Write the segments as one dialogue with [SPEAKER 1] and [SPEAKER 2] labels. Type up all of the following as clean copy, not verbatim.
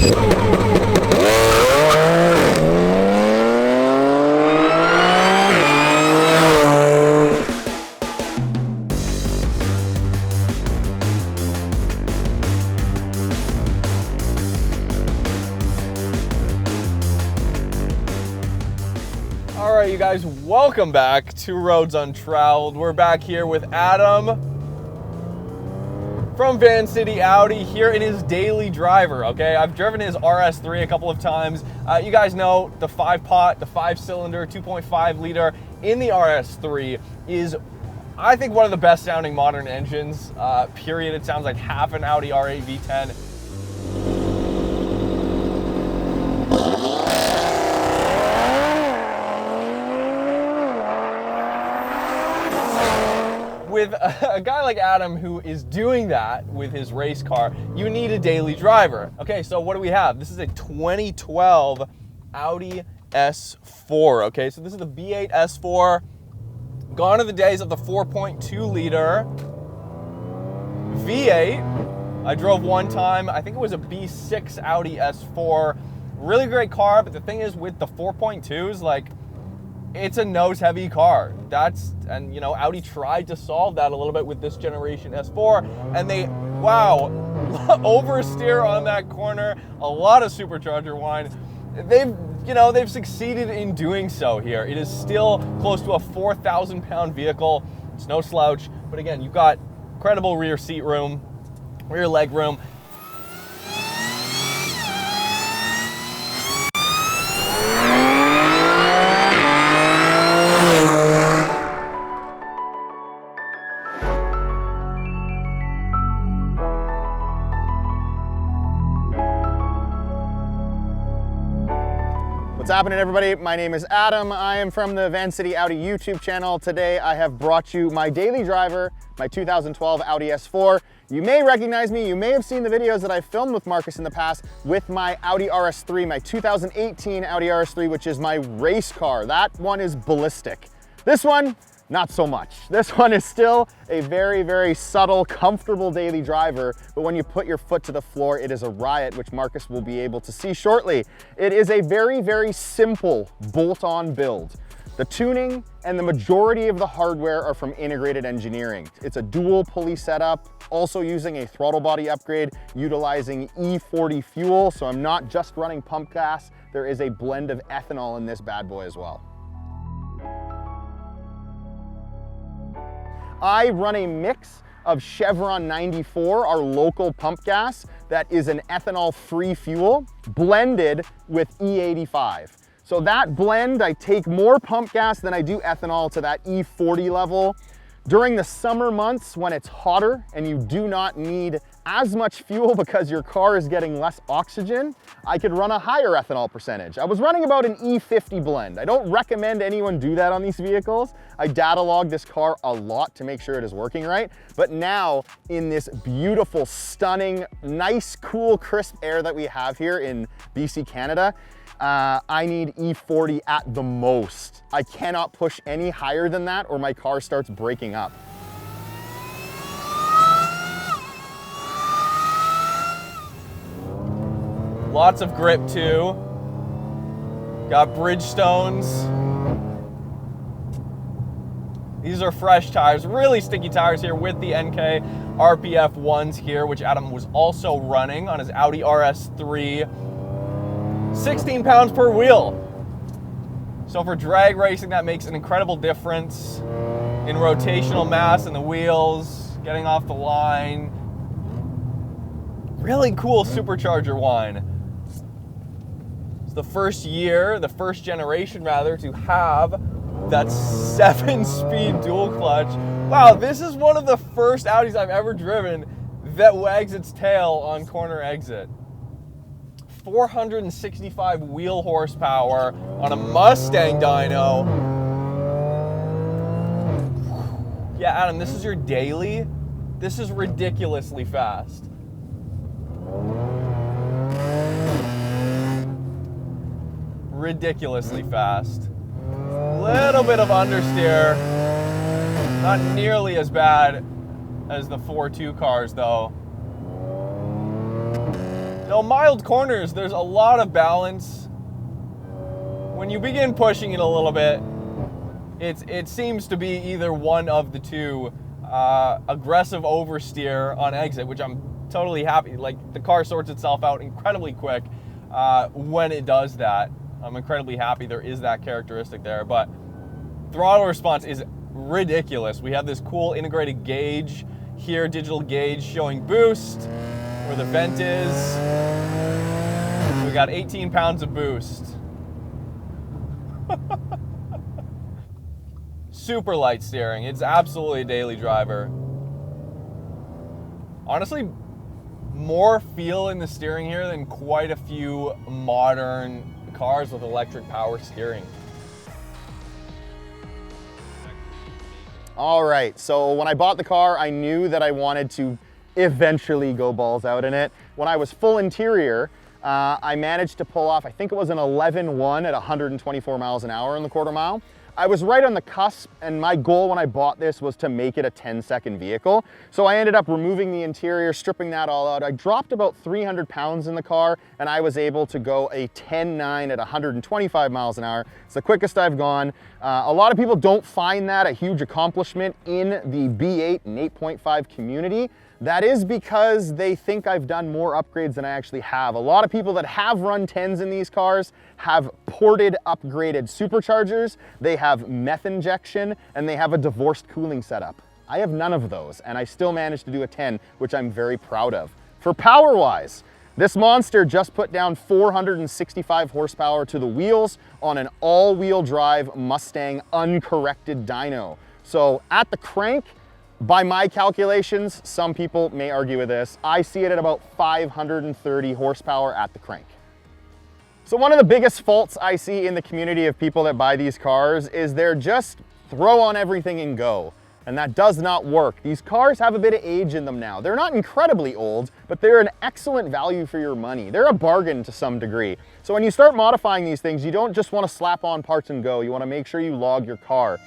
[SPEAKER 1] All right, you guys, welcome back to Roads Untraveled. We're back here with Adam from Vancity Audi here in his daily driver, okay? I've driven his RS3 a couple of times. You guys know the 5-pot, the 5-cylinder, 2.5 liter in the RS3 is, I think, one of the best sounding modern engines, period. It sounds like half an Audi R8 V10. With a guy like Adam who is doing that with his race car, you need a daily driver. Okay, so what do we have? This is a 2012 Audi S4, okay? So this is the V8 S4. Gone are the days of the 4.2 liter V8. I drove one time, I think it was a B6 Audi S4. Really great car, but the thing is with the 4.2s, like, it's a nose-heavy car. And you know, Audi tried to solve that a little bit with this generation S4, and they, wow, oversteer on that corner, a lot of supercharger whine. They've succeeded in doing so here. It is still close to a 4,000-pound vehicle. It's no slouch, but again, you've got incredible rear seat room, rear leg room.
[SPEAKER 2] What's happening, everybody? My name is Adam. I am from the Vancity Audi YouTube channel. Today I have brought you my daily driver, my 2012 Audi S4. You may recognize me. You may have seen the videos that I filmed with Marcus in the past with my Audi RS3, my 2018 Audi RS3, which is my race car. That one is ballistic. This one, not so much. This one is still a very, very subtle, comfortable daily driver, but when you put your foot to the floor, it is a riot, which Marcus will be able to see shortly. It is a very, very simple bolt-on build. The tuning and the majority of the hardware are from Integrated Engineering. It's a dual pulley setup, also using a throttle body upgrade, utilizing E40 fuel, so I'm not just running pump gas. There is a blend of ethanol in this bad boy as well. I run a mix of Chevron 94, our local pump gas, that is an ethanol-free fuel, blended with E85. So that blend, I take more pump gas than I do ethanol to that E40 level. During the summer months when it's hotter and you do not need as much fuel because your car is getting less oxygen, I could run a higher ethanol percentage. I was running about an E50 blend. I don't recommend anyone do that on these vehicles. I data log this car a lot to make sure it is working right. But now in this beautiful, stunning, nice, cool, crisp air that we have here in BC, Canada, I need E40 at the most. I cannot push any higher than that or my car starts breaking up.
[SPEAKER 1] Lots of grip too. Got Bridgestones. These are fresh tires, really sticky tires here with the NK RPF ones here, which Adam was also running on his Audi RS3. 16 pounds per wheel. So for drag racing, that makes an incredible difference in rotational mass in the wheels, getting off the line. Really cool supercharger whine. It's the first generation rather, to have that 7-speed dual clutch. Wow, this is one of the first Audis I've ever driven that wags its tail on corner exit. 465 wheel horsepower on a Mustang dyno. Yeah, Adam, this is your daily? This is ridiculously fast. Ridiculously fast. Little bit of understeer. Not nearly as bad as the 4.2 cars though. No, mild corners, there's a lot of balance. When you begin pushing it a little bit, it seems to be either one of the two. Aggressive oversteer on exit, which I'm totally happy. Like, the car sorts itself out incredibly quick when it does that. I'm incredibly happy there is that characteristic there, but throttle response is ridiculous. We have this cool integrated gauge here, digital gauge showing boost, where the vent is. We got 18 pounds of boost. Super light steering. It's absolutely a daily driver. Honestly, more feel in the steering here than quite a few modern cars with electric power steering.
[SPEAKER 2] All right, so when I bought the car, I knew that I wanted to eventually go balls out in it. When I was full interior, I managed to pull off, I think it was an 11.1 at 124 miles an hour in the quarter mile. I was right on the cusp, and my goal when I bought this was to make it a 10-second vehicle. So I ended up removing the interior, stripping that all out. I dropped about 300 pounds in the car, and I was able to go a 10.9 at 125 miles an hour. It's the quickest I've gone. A lot of people don't find that a huge accomplishment in the B8 and 8.5 community. That is because they think I've done more upgrades than I actually have. A lot of people that have run 10s in these cars have ported, upgraded superchargers, they have meth injection, and they have a divorced cooling setup. I have none of those, and I still managed to do a 10, which I'm very proud of. For power-wise, this monster just put down 465 horsepower to the wheels on an all-wheel drive Mustang uncorrected dyno. So at the crank, by my calculations, some people may argue with this, I see it at about 530 horsepower at the crank. So one of the biggest faults I see in the community of people that buy these cars is they're just throw on everything and go. And that does not work. These cars have a bit of age in them now. They're not incredibly old, but they're an excellent value for your money. They're a bargain to some degree. So when you start modifying these things, you don't just want to slap on parts and go. You want to make sure you log your car.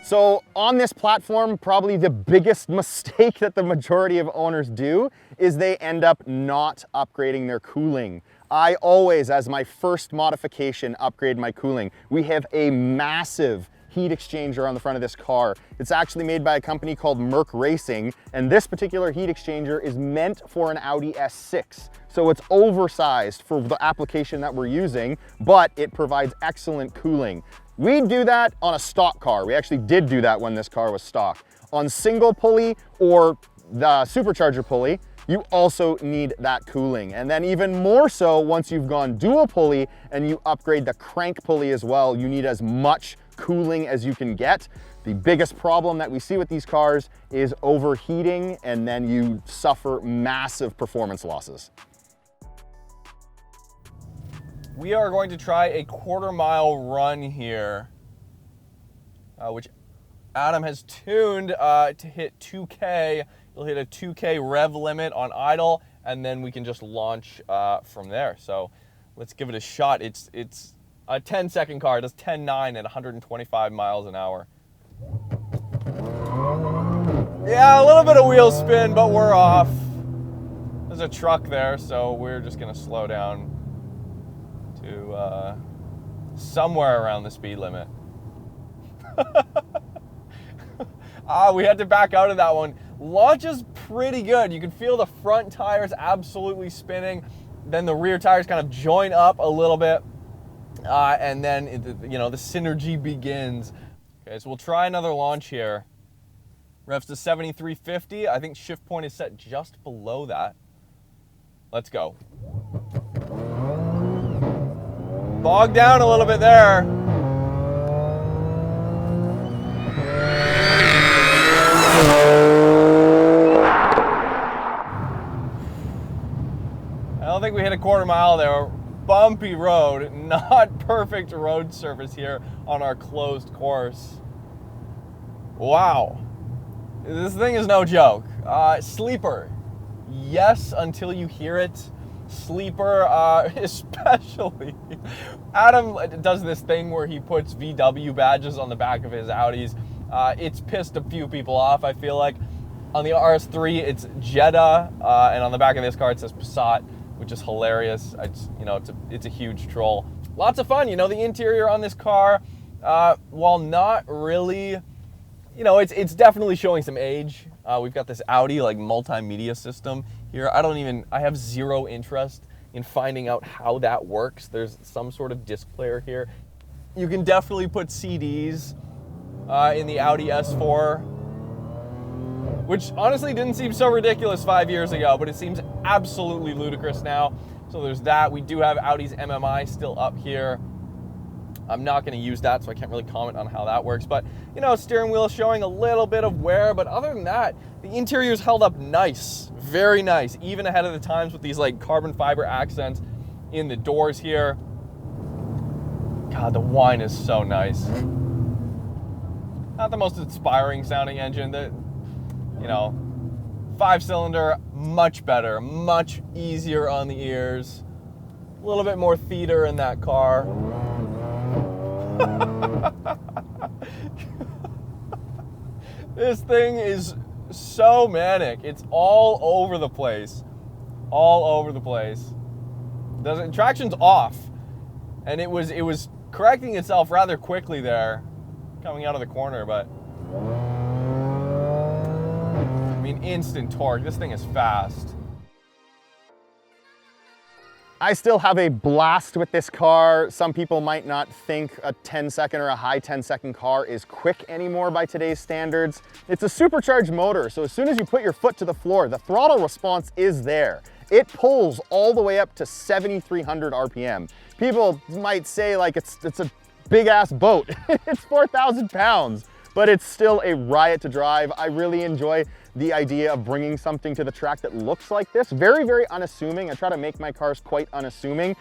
[SPEAKER 2] So on this platform, probably the biggest mistake that the majority of owners do is they end up not upgrading their cooling. I always, as my first modification, upgrade my cooling. We have a massive heat exchanger on the front of this car. It's actually made by a company called Merc Racing, and this particular heat exchanger is meant for an Audi S6. So it's oversized for the application that we're using, but it provides excellent cooling. We do that on a stock car. We actually did do that when this car was stock. On single pulley or the supercharger pulley, you also need that cooling. And then even more so, once you've gone dual pulley and you upgrade the crank pulley as well, you need as much cooling as you can get. The biggest problem that we see with these cars is overheating, and then you suffer massive performance losses.
[SPEAKER 1] We are going to try a quarter-mile run here, which Adam has tuned to hit 2K. You'll hit a 2K rev limit on idle, and then we can just launch from there. So let's give it a shot. It's a 10-second car. It does 10.9 at 125 miles an hour. Yeah, a little bit of wheel spin, but we're off. There's a truck there, so we're just gonna slow down to somewhere around the speed limit. We had to back out of that one. Launch is pretty good. You can feel the front tires absolutely spinning. Then the rear tires kind of join up a little bit. And then, the synergy begins. Okay, so we'll try another launch here. Revs to 7350. I think shift point is set just below that. Let's go. Bogged down a little bit there. I don't think we hit a quarter mile there. Bumpy road, not perfect road surface here on our closed course. Wow. This thing is no joke. Sleeper. Yes, until you hear it. Sleeper, especially. Adam does this thing where he puts VW badges on the back of his Audis. It's pissed a few people off, I feel like. On the RS3, it's Jetta, and on the back of this car, it says Passat, which is hilarious. It's a huge troll. Lots of fun. The interior on this car, while not really, it's definitely showing some age. We've got this Audi like multimedia system here. I have zero interest in finding out how that works. There's some sort of disc player here. You can definitely put CDs in the Audi S4, which honestly didn't seem so ridiculous 5 years ago, but it seems absolutely ludicrous now. So there's that. We do have Audi's MMI still up here. I'm not going to use that, so I can't really comment on how that works. But, steering wheel showing a little bit of wear. But other than that, the interior's held up nice, very nice, even ahead of the times with these like carbon fiber accents in the doors here. God, the whine is so nice. Not the most inspiring sounding engine. 5-cylinder, much better, much easier on the ears. A little bit more theater in that car. This thing is so manic. It's all over the place. All over the place. Traction's off. And it was correcting itself rather quickly there, coming out of the corner, but instant torque. This thing is fast.
[SPEAKER 2] I still have a blast with this car. Some people might not think a 10-second or a high 10-second car is quick anymore by today's standards. It's a supercharged motor, so as soon as you put your foot to the floor, the throttle response is there. It pulls all the way up to 7,300 RPM. People might say like it's a big ass boat. It's 4,000 pounds, but it's still a riot to drive. I really enjoy the idea of bringing something to the track that looks like this. Very, very unassuming. I try to make my cars quite unassuming.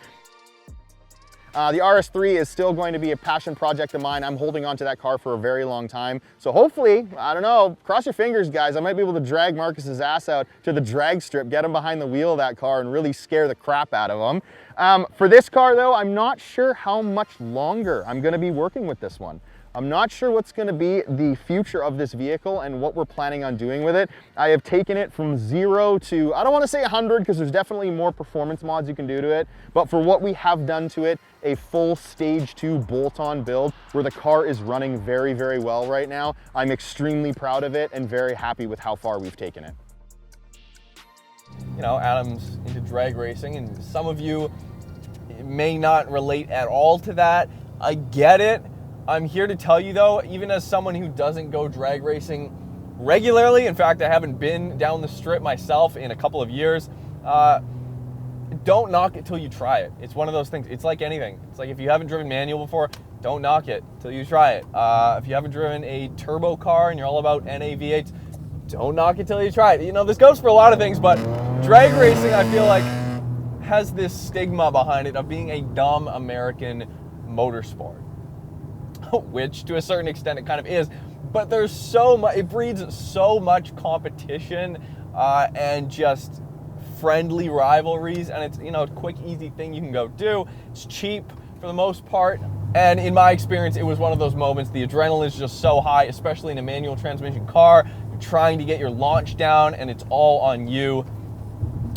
[SPEAKER 2] The RS3 is still going to be a passion project of mine. I'm holding on to that car for a very long time. So hopefully, I don't know, cross your fingers, guys. I might be able to drag Marcus's ass out to the drag strip, get him behind the wheel of that car and really scare the crap out of him. For this car though, I'm not sure how much longer I'm gonna be working with this one. I'm not sure what's going to be the future of this vehicle and what we're planning on doing with it. I have taken it from 0 to, I don't want to say 100 because there's definitely more performance mods you can do to it, but for what we have done to it, a full stage 2 bolt-on build where the car is running very, very well right now. I'm extremely proud of it and very happy with how far we've taken it.
[SPEAKER 1] Adam's into drag racing, and some of you may not relate at all to that. I get it. I'm here to tell you though, even as someone who doesn't go drag racing regularly, in fact, I haven't been down the strip myself in a couple of years, don't knock it till you try it. It's one of those things. It's like anything. It's like if you haven't driven manual before, don't knock it till you try it. If you haven't driven a turbo car and you're all about NA V8s, don't knock it till you try it. This goes for a lot of things, but drag racing, I feel like, has this stigma behind it of being a dumb American motorsport. Which to a certain extent it kind of is, but there's so much, it breeds so much competition and just friendly rivalries, and it's a quick, easy thing you can go do. It's cheap for the most part, and in my experience, it was one of those moments. The adrenaline is just so high, especially in a manual transmission car. You're trying to get your launch down, and it's all on you,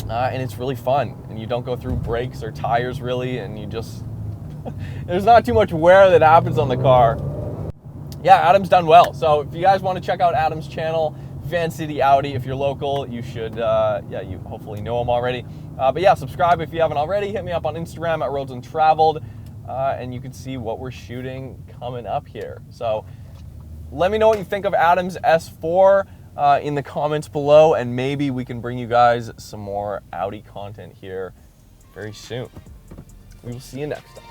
[SPEAKER 1] and it's really fun. And you don't go through brakes or tires really, and you just there's not too much wear that happens on the car. Yeah, Adam's done well. So if you guys want to check out Adam's channel, Vancity Audi, if you're local, you should, you hopefully know him already. But yeah, subscribe if you haven't already. Hit me up on Instagram at Roads Untraveled, and you can see what we're shooting coming up here. So let me know what you think of Adam's S4 in the comments below, and maybe we can bring you guys some more Audi content here very soon. We will see you next time.